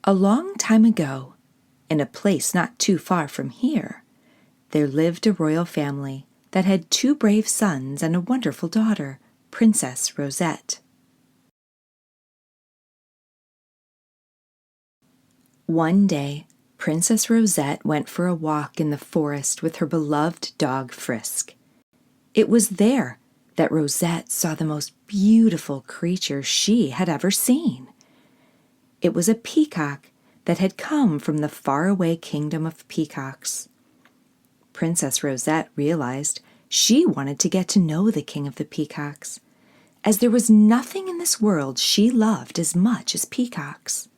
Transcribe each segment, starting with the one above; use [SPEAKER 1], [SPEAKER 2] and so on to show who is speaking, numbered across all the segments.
[SPEAKER 1] A long time ago, in a place not too far from here, there lived a royal family that had 2 brave sons and a wonderful daughter, Princess Rosette. One day, Princess Rosette went for a walk in the forest with her beloved dog Frisk. It was there that Rosette saw the most beautiful creature she had ever seen. It was a peacock that had come from the faraway kingdom of peacocks. Princess Rosette realized she wanted to get to know the king of the peacocks, as there was nothing in this world she loved as much as peacocks.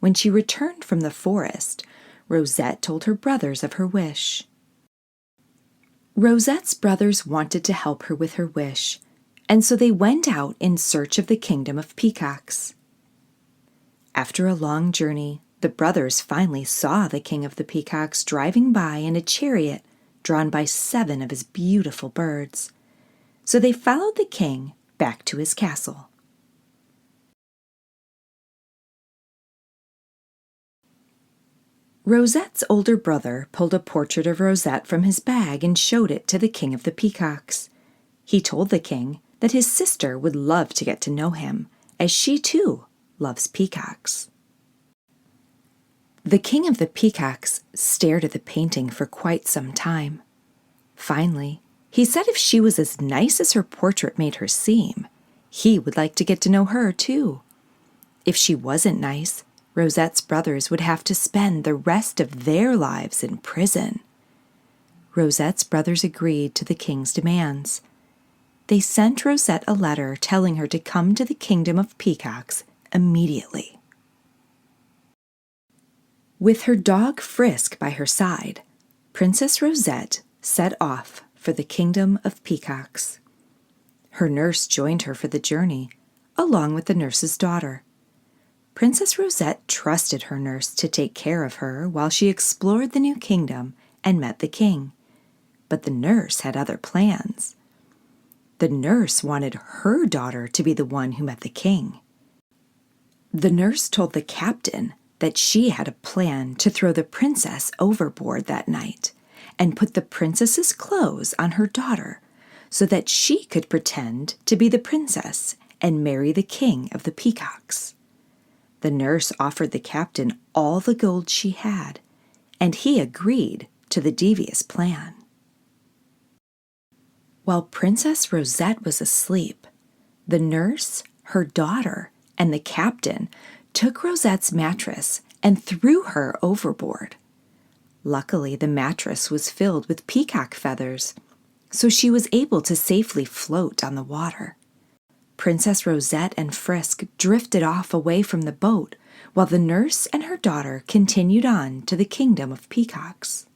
[SPEAKER 1] When she returned from the forest, Rosette told her brothers of her wish. Rosette's brothers wanted to help her with her wish, and so they went out in search of the kingdom of peacocks. After a long journey, the brothers finally saw the king of the peacocks driving by in a chariot drawn by 7 of his beautiful birds. So they followed the king back to his castle. Rosette's older brother pulled a portrait of Rosette from his bag and showed it to the king of the peacocks. He told the king that his sister would love to get to know him, as she too loves peacocks. The king of the peacocks stared at the painting for quite some time. Finally, he said if she was as nice as her portrait made her seem, he would like to get to know her too. If she wasn't nice, Rosette's brothers would have to spend the rest of their lives in prison. Rosette's brothers agreed to the king's demands. They sent Rosette a letter telling her to come to the kingdom of peacocks immediately. With her dog Frisk by her side, Princess Rosette set off for the kingdom of peacocks. Her nurse joined her for the journey, along with the nurse's daughter. Princess Rosette trusted her nurse to take care of her while she explored the new kingdom and met the king. But the nurse had other plans. The nurse wanted her daughter to be the one who met the king. The nurse told the captain that she had a plan to throw the princess overboard that night and put the princess's clothes on her daughter so that she could pretend to be the princess and marry the king of the peacocks. The nurse offered the captain all the gold she had, and he agreed to the devious plan. While Princess Rosette was asleep, the nurse, her daughter, and the captain took Rosette's mattress and threw her overboard. Luckily, the mattress was filled with peacock feathers, so she was able to safely float on the water. Princess Rosette and Frisk drifted off away from the boat, while the nurse and her daughter continued on to the kingdom of peacocks.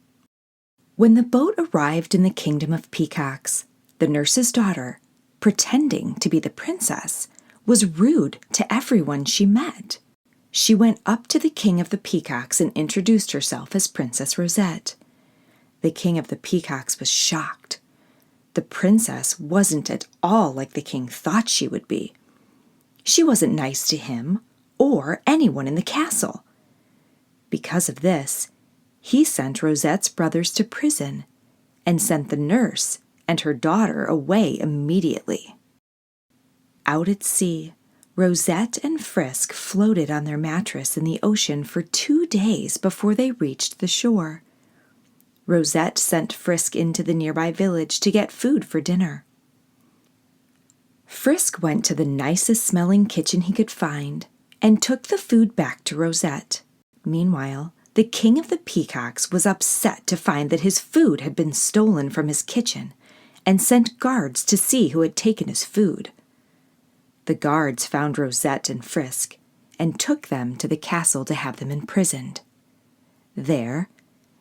[SPEAKER 1] When the boat arrived in the kingdom of peacocks, the nurse's daughter, pretending to be the princess, was rude to everyone she met. She went up to the king of the peacocks and introduced herself as Princess Rosette. The king of the peacocks was shocked. The princess wasn't at all like the king thought she would be. She wasn't nice to him or anyone in the castle. Because of this, he sent Rosette's brothers to prison and sent the nurse and her daughter away immediately. Out at sea, Rosette and Frisk floated on their mattress in the ocean for 2 days before they reached the shore. Rosette sent Frisk into the nearby village to get food for dinner. Frisk went to the nicest smelling kitchen he could find and took the food back to Rosette. Meanwhile, the king of the peacocks was upset to find that his food had been stolen from his kitchen and sent guards to see who had taken his food. The guards found Rosette and Frisk and took them to the castle to have them imprisoned. There,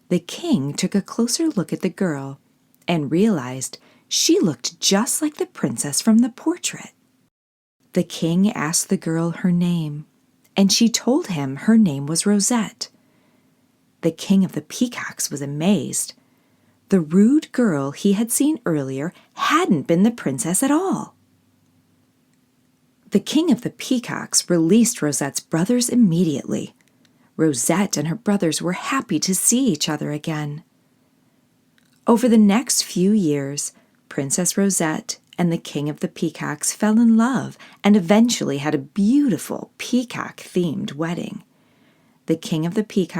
[SPEAKER 1] the king took a closer look at the girl and realized she looked just like the princess from the portrait. The king asked the girl her name, and she told him her name was Rosette. The king of the peacocks was amazed. The rude girl he had seen earlier hadn't been the princess at all. The king of the peacocks released Rosette's brothers immediately, Rosette and her brothers were happy to see each other again. Over the next few years, Princess Rosette and the King of the Peacocks fell in love and eventually had a beautiful peacock-themed wedding. The King of the Peacocks